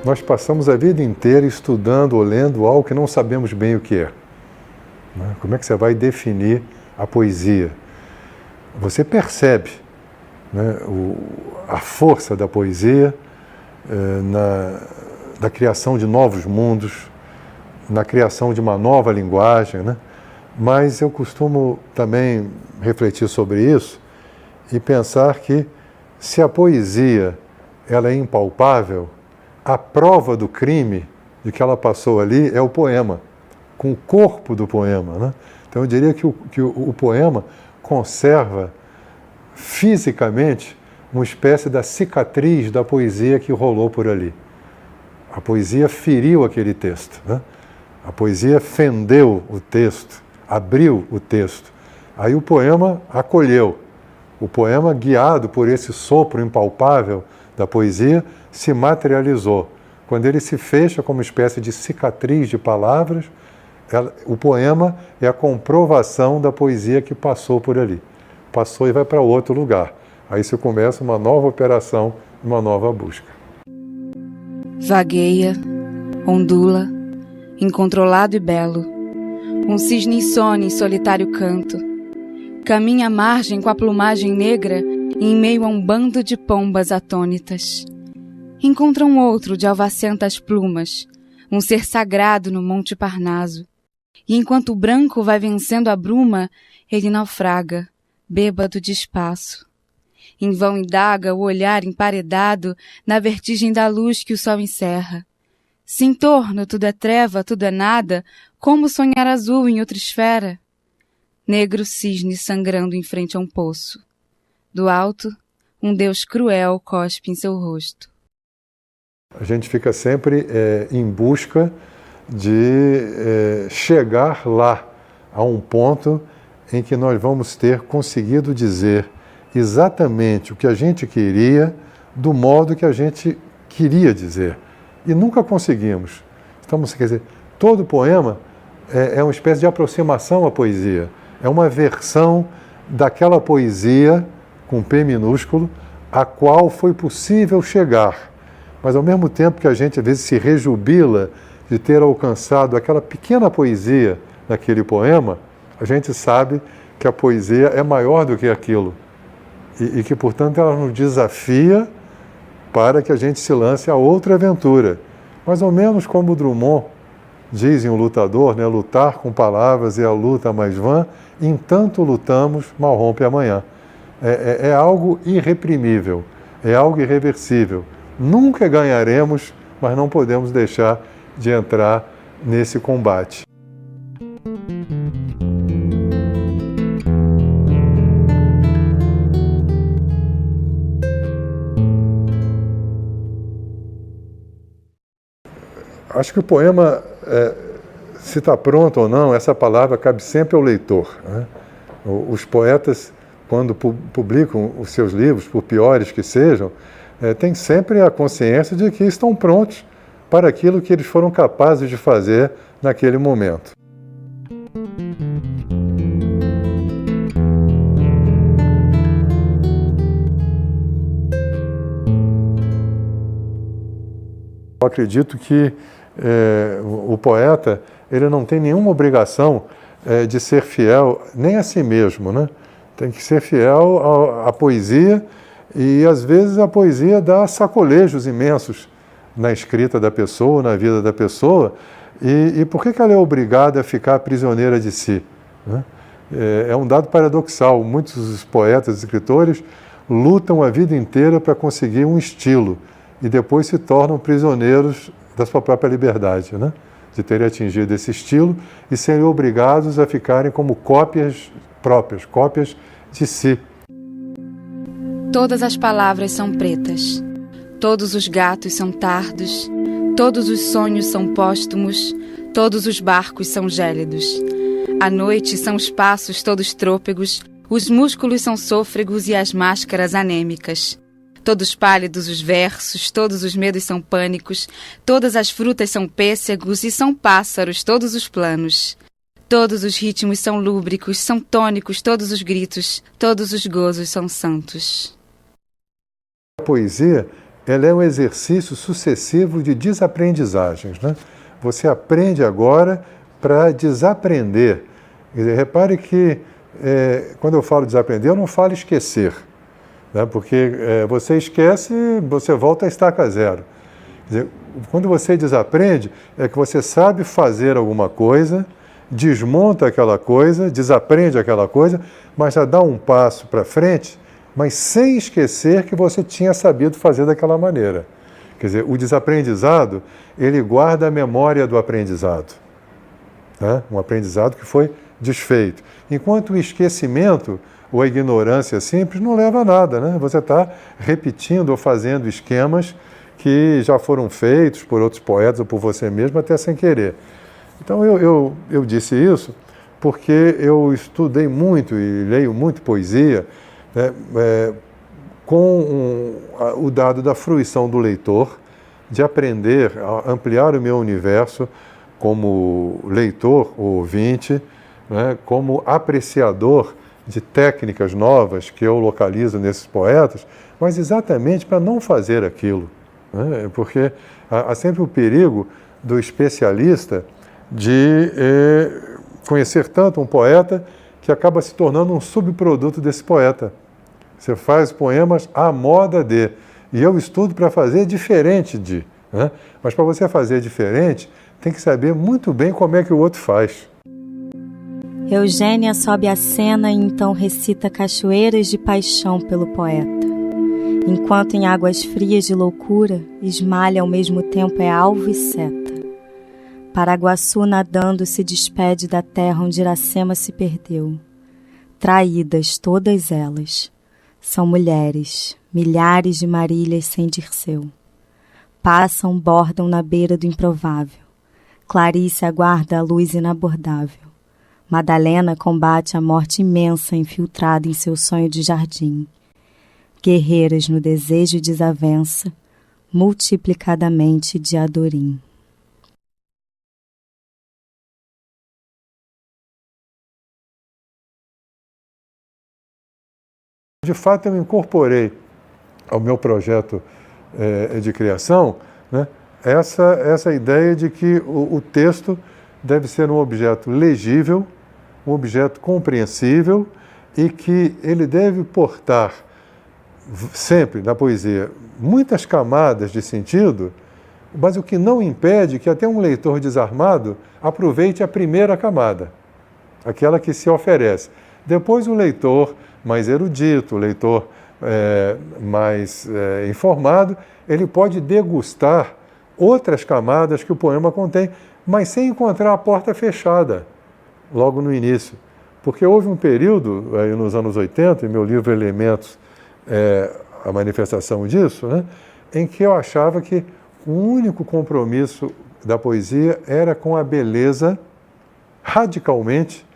Nós passamos a vida inteira estudando ou lendo algo que não sabemos bem o que é. Como é que você vai definir a poesia? Você percebe, né, a força da poesia na criação de novos mundos, na criação de uma nova linguagem, né? Mas eu costumo também refletir sobre isso e pensar que se a poesia ela é impalpável, a prova do crime de que ela passou ali é o poema, com o corpo do poema, né? Então eu diria que o poema conserva fisicamente uma espécie da cicatriz da poesia que rolou por ali. A poesia feriu aquele texto, né? A poesia fendeu o texto, abriu o texto. Aí o poema acolheu. O poema, guiado por esse sopro impalpável da poesia, se materializou. Quando ele se fecha como uma espécie de cicatriz de palavras, o poema é a comprovação da poesia que passou por ali. Passou e vai para outro lugar. Aí se começa uma nova operação, uma nova busca. Vagueia, ondula, incontrolado e belo, um cisne insone em solitário canto, caminha à margem com a plumagem negra em meio a um bando de pombas atônitas. Encontra um outro de alvacentas plumas, um ser sagrado no Monte Parnaso. E enquanto o branco vai vencendo a bruma, ele naufraga, bêbado de espaço. Em vão indaga o olhar emparedado na vertigem da luz que o sol encerra. Se em torno tudo é treva, tudo é nada, como sonhar azul em outra esfera? Negro cisne sangrando em frente a um poço. Do alto, um Deus cruel cospe em seu rosto. A gente fica sempre em busca de chegar lá, a um ponto em que nós vamos ter conseguido dizer exatamente o que a gente queria, do modo que a gente queria dizer. E nunca conseguimos. Quer dizer, todo poema é uma espécie de aproximação à poesia. É uma versão daquela poesia, com P minúsculo, a qual foi possível chegar. Mas ao mesmo tempo que a gente às vezes se rejubila de ter alcançado aquela pequena poesia daquele poema, a gente sabe que a poesia é maior do que aquilo. E que, portanto, ela nos desafia para que a gente se lance a outra aventura. Mais ou menos como o Drummond diz em O Lutador, né? Lutar com palavras é a luta mais vã, entanto lutamos, mal rompe amanhã. É algo irreprimível, é algo irreversível. Nunca ganharemos, mas não podemos deixar de entrar nesse combate. Acho que o poema, se está pronto ou não, essa palavra cabe sempre ao leitor, né? Os poetas, quando publicam os seus livros, por piores que sejam, têm sempre a consciência de que estão prontos para aquilo que eles foram capazes de fazer naquele momento. Eu acredito que o poeta ele não tem nenhuma obrigação de ser fiel nem a si mesmo, né? Tem que ser fiel à poesia, e às vezes a poesia dá sacolejos imensos na escrita da pessoa, na vida da pessoa, e por que ela é obrigada a ficar prisioneira de si, né? É um dado paradoxal. Muitos poetas e escritores lutam a vida inteira para conseguir um estilo e depois se tornam prisioneiros da sua própria liberdade, né? De terem atingido esse estilo e serem obrigados a ficarem como cópias próprias, cópias de si. Todas as palavras são pretas, todos os gatos são tardos, todos os sonhos são póstumos, todos os barcos são gélidos. À noite são os passos todos trôpegos, os músculos são sôfregos e as máscaras anêmicas. Todos pálidos os versos, todos os medos são pânicos, todas as frutas são pêssegos e são pássaros todos os planos. Todos os ritmos são lúbricos, são tônicos todos os gritos, todos os gozos são santos. A poesia, ela é um exercício sucessivo de desaprendizagens, né? Você aprende agora para desaprender. Quer dizer, repare que quando eu falo desaprender, eu não falo esquecer, né? Porque você esquece, você volta a estaca zero. Quer dizer, quando você desaprende, é que você sabe fazer alguma coisa, desmonta aquela coisa, desaprende aquela coisa, mas já dá um passo para frente, mas sem esquecer que você tinha sabido fazer daquela maneira. Quer dizer, o desaprendizado, ele guarda a memória do aprendizado, né? Um aprendizado que foi desfeito. Enquanto o esquecimento ou a ignorância simples não leva a nada, né? Você está repetindo ou fazendo esquemas que já foram feitos por outros poetas ou por você mesmo, até sem querer. Então eu disse isso porque eu estudei muito e leio muito poesia, né, com o dado da fruição do leitor, de aprender a ampliar o meu universo como leitor ou ouvinte, né, como apreciador de técnicas novas que eu localizo nesses poetas, mas exatamente para não fazer aquilo, né, porque há sempre o perigo do especialista de conhecer tanto um poeta que acaba se tornando um subproduto desse poeta. Você faz poemas à moda de, e eu estudo para fazer diferente de, né? Mas para você fazer diferente, tem que saber muito bem como é que o outro faz. Eugênia sobe a cena e então recita cachoeiras de paixão pelo poeta. Enquanto em águas frias de loucura, esmalha ao mesmo tempo é alvo e seta. Paraguaçu nadando se despede da terra onde Iracema se perdeu. Traídas todas elas. São mulheres, milhares de Marílias sem Dirceu. Passam, bordam na beira do improvável. Clarice aguarda a luz inabordável. Madalena combate a morte imensa infiltrada em seu sonho de jardim. Guerreiras no desejo e desavença, multiplicadamente de Adorim. De fato, eu incorporei ao meu projeto de criação, né, essa ideia de que o texto deve ser um objeto legível, um objeto compreensível e que ele deve portar sempre na poesia muitas camadas de sentido, mas o que não impede que até um leitor desarmado aproveite a primeira camada, aquela que se oferece. Depois o leitor mais erudito, o leitor mais informado, ele pode degustar outras camadas que o poema contém, mas sem encontrar a porta fechada logo no início. Porque houve um período, aí nos anos 80, em meu livro Elementos, a manifestação disso, né, em que eu achava que o único compromisso da poesia era com a beleza radicalmente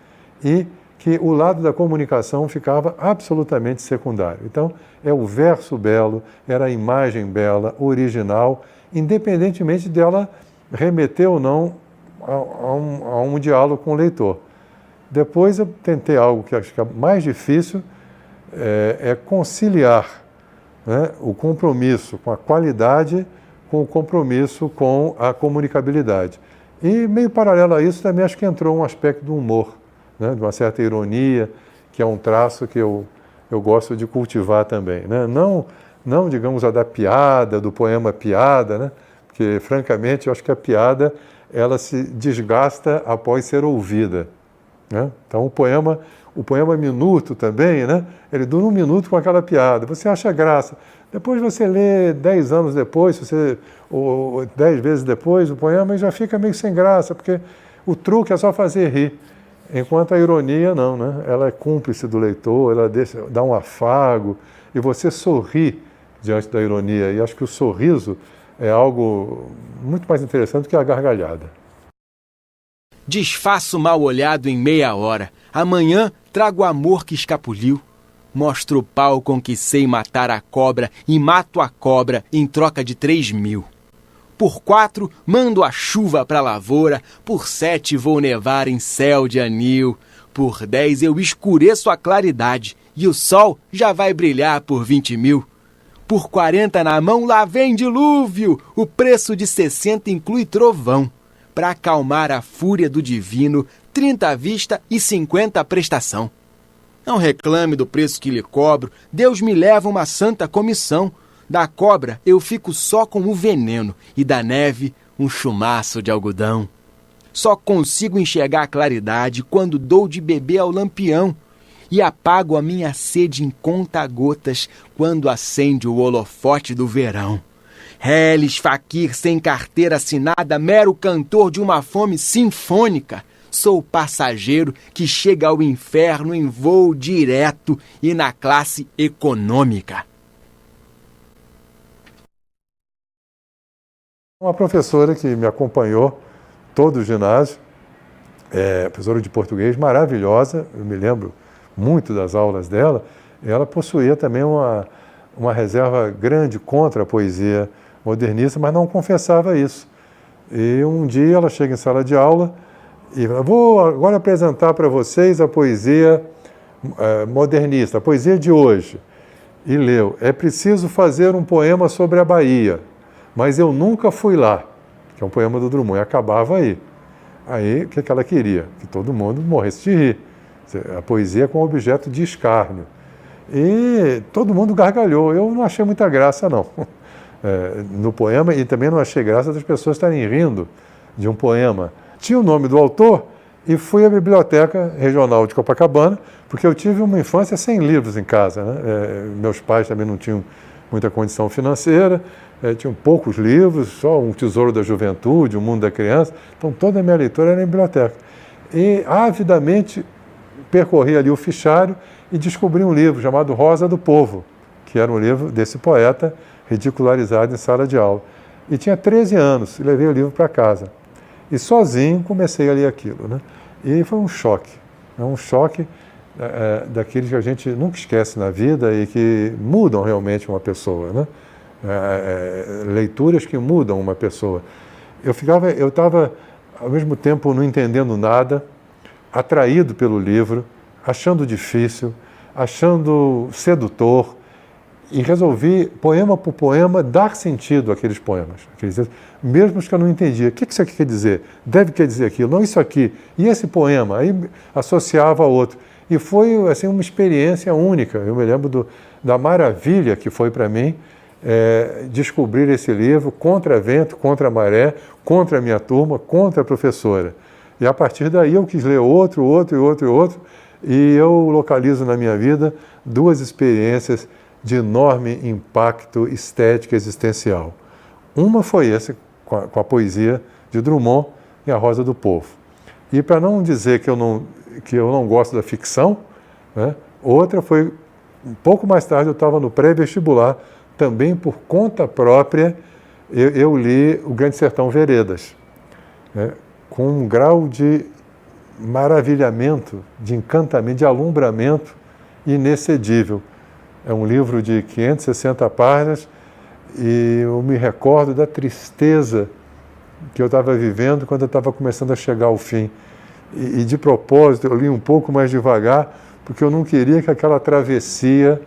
e que o lado da comunicação ficava absolutamente secundário. Então, é o verso belo, era a imagem bela, original, independentemente dela remeter ou não a um diálogo com o leitor. Depois eu tentei algo que acho que é mais difícil, é conciliar, né, o compromisso com a qualidade com o compromisso com a comunicabilidade. E meio paralelo a isso também acho que entrou um aspecto do humor, né, de uma certa ironia, que é um traço que eu gosto de cultivar também, né? Não, digamos, a da piada, do poema piada, né? Porque, francamente, eu acho que a piada ela se desgasta após ser ouvida, né? Então, o poema minuto também, né? Ele dura 1 minuto com aquela piada, você acha graça. Depois você lê 10 anos depois, ou 10 vezes depois, o poema já fica meio sem graça, porque o truque é só fazer rir. Enquanto a ironia não, né? Ela é cúmplice do leitor, ela dá um afago, e você sorri diante da ironia. E acho que o sorriso é algo muito mais interessante do que a gargalhada. Desfaço mal olhado em meia hora. Amanhã trago o amor que escapuliu. Mostro o pau com que sei matar a cobra e mato a cobra em troca de 3.000. Por 4 mando a chuva pra lavoura, por 7 vou nevar em céu de anil, por 10 eu escureço a claridade e o sol já vai brilhar por 20.000. Por 40 na mão lá vem dilúvio, o preço de 60 inclui trovão. Pra acalmar a fúria do divino, 30 à vista e 50 à prestação. Não reclame do preço que lhe cobro, Deus me leva uma santa comissão. Da cobra eu fico só com o veneno e da neve um chumaço de algodão. Só consigo enxergar a claridade quando dou de beber ao lampião e apago a minha sede em conta-gotas quando acende o holofote do verão. Reles faquir sem carteira assinada, mero cantor de uma fome sinfônica. Sou passageiro que chega ao inferno em voo direto e na classe econômica. Uma professora que me acompanhou todo o ginásio, professora de português maravilhosa, eu me lembro muito das aulas dela, ela possuía também uma reserva grande contra a poesia modernista, mas não confessava isso. E um dia ela chega em sala de aula e fala, vou agora apresentar para vocês a poesia modernista, a poesia de hoje. E leu, é preciso fazer um poema sobre a Bahia, mas eu nunca fui lá, que é um poema do Drummond, e acabava aí. Aí, o que ela queria? Que todo mundo morresse de rir. A poesia como objeto de escárnio. E todo mundo gargalhou. Eu não achei muita graça, não, no poema, e também não achei graça das pessoas estarem rindo de um poema. Tinha o nome do autor e fui à Biblioteca Regional de Copacabana, porque eu tive uma infância sem livros em casa, né? Meus pais também não tinham muita condição financeira, tinham poucos livros, só um Tesouro da Juventude, O Mundo da Criança, então toda a minha leitura era em biblioteca. E avidamente percorri ali o fichário e descobri um livro chamado Rosa do Povo, que era um livro desse poeta ridicularizado em sala de aula. E tinha 13 anos, e levei o livro para casa. E sozinho comecei a ler aquilo, né? E foi um choque daqueles que a gente nunca esquece na vida e que mudam realmente uma pessoa, né? Leituras que mudam uma pessoa. Eu estava, ao mesmo tempo, não entendendo nada, atraído pelo livro, achando difícil, achando sedutor, e resolvi, poema por poema, dar sentido àqueles poemas, mesmo os que eu não entendia. O que isso aqui quer dizer? Deve quer dizer aquilo, não isso aqui. E esse poema? Aí associava a outro. E foi assim, uma experiência única. Eu me lembro da maravilha que foi para mim descobrir esse livro contra vento, contra a maré, contra a minha turma, contra a professora. E a partir daí eu quis ler outro, e eu localizo na minha vida 2 experiências de enorme impacto estético e existencial. Uma foi essa, com a poesia de Drummond e A Rosa do Povo. E para não dizer que eu não gosto da ficção, né, outra foi, um pouco mais tarde, eu estava no pré-vestibular, também por conta própria, eu li O Grande Sertão Veredas, né, com um grau de maravilhamento, de encantamento, de alumbramento inexcedível. É um livro de 560 páginas e eu me recordo da tristeza que eu estava vivendo quando eu estava começando a chegar ao fim. E de propósito eu li um pouco mais devagar, porque eu não queria que aquela travessia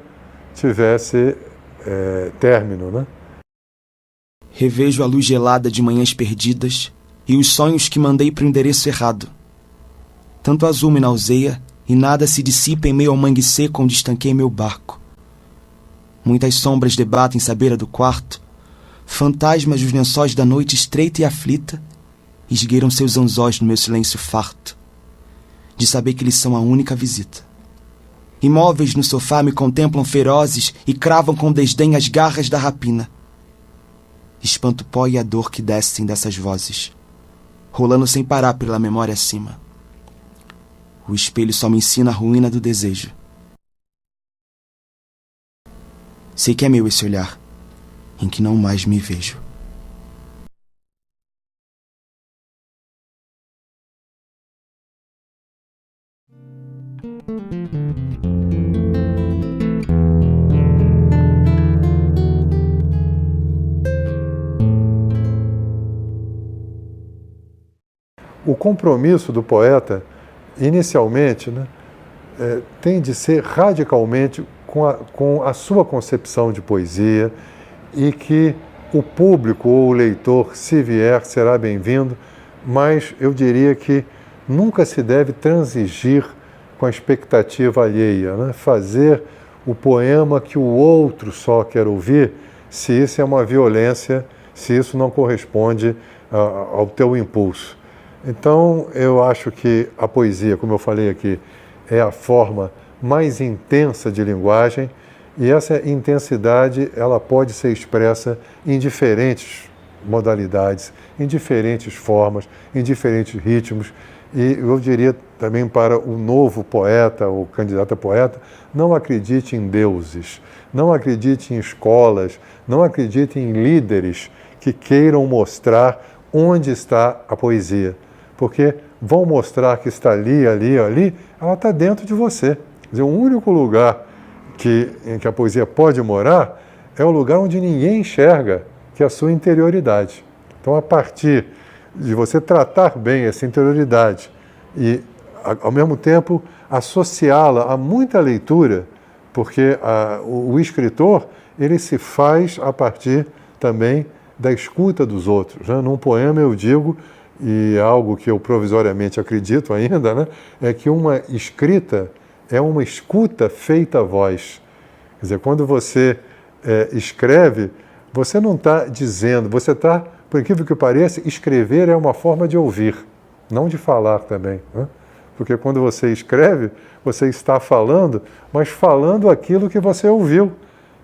tivesse término, né? Revejo a luz gelada de manhãs perdidas e os sonhos que mandei para o endereço errado. Tanto azul me nauseia e nada se dissipa em meio ao mangue seco onde estanquei meu barco. Muitas sombras debatem-se à beira do quarto, fantasmas dos lençóis da noite estreita e aflita esgueiram seus anzóis no meu silêncio farto, de saber que eles são a única visita. Imóveis no sofá me contemplam ferozes e cravam com desdém as garras da rapina. Espanto o pó e a dor que descem dessas vozes, rolando sem parar pela memória acima. O espelho só me ensina a ruína do desejo. Sei que é meu esse olhar, em que não mais me vejo. O compromisso do poeta, inicialmente, né, tem de ser radicalmente com a sua concepção de poesia, e que o público ou o leitor, se vier, será bem-vindo, mas eu diria que nunca se deve transigir com a expectativa alheia, né? Fazer o poema que o outro só quer ouvir, se isso é uma violência, se isso não corresponde ao teu impulso. Então, eu acho que a poesia, como eu falei aqui, é a forma mais intensa de linguagem, e essa intensidade ela pode ser expressa em diferentes modalidades, em diferentes formas, em diferentes ritmos. E eu diria também para o novo poeta, ou candidato a poeta, não acredite em deuses, não acredite em escolas, não acredite em líderes que queiram mostrar onde está a poesia. Porque vão mostrar que está ali, ali, ali, ela está dentro de você. Quer dizer, o único lugar em que a poesia pode morar é o lugar onde ninguém enxerga, que é a sua interioridade. Então, a partir de você tratar bem essa interioridade e, ao mesmo tempo, associá-la a muita leitura, porque o escritor, ele se faz a partir também da escuta dos outros, né? Num poema eu digo, e algo que eu provisoriamente acredito ainda, né, é que uma escrita é uma escuta feita a voz. Quer dizer, quando você escreve, você não está dizendo, você está, por incrível que pareça, escrever é uma forma de ouvir, não de falar também, né? Porque quando você escreve, você está falando, mas falando aquilo que você ouviu,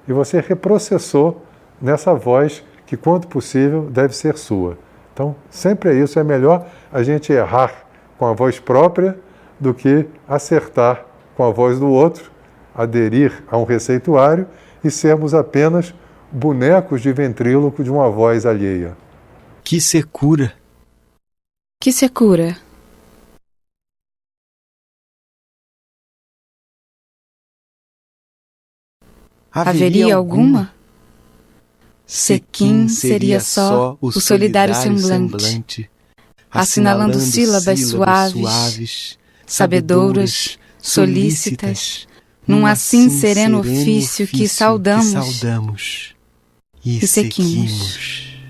e você reprocessou nessa voz que, quanto possível, deve ser sua. Então, sempre é isso, é melhor a gente errar com a voz própria do que acertar com a voz do outro, aderir a um receituário e sermos apenas bonecos de ventríloco de uma voz alheia. Que secura! Que secura! Haveria alguma? Sequim seria só o solidário semblante, assinalando sílabas suaves, sabedouras, solícitas, num assim sereno ofício que saudamos e seguimos.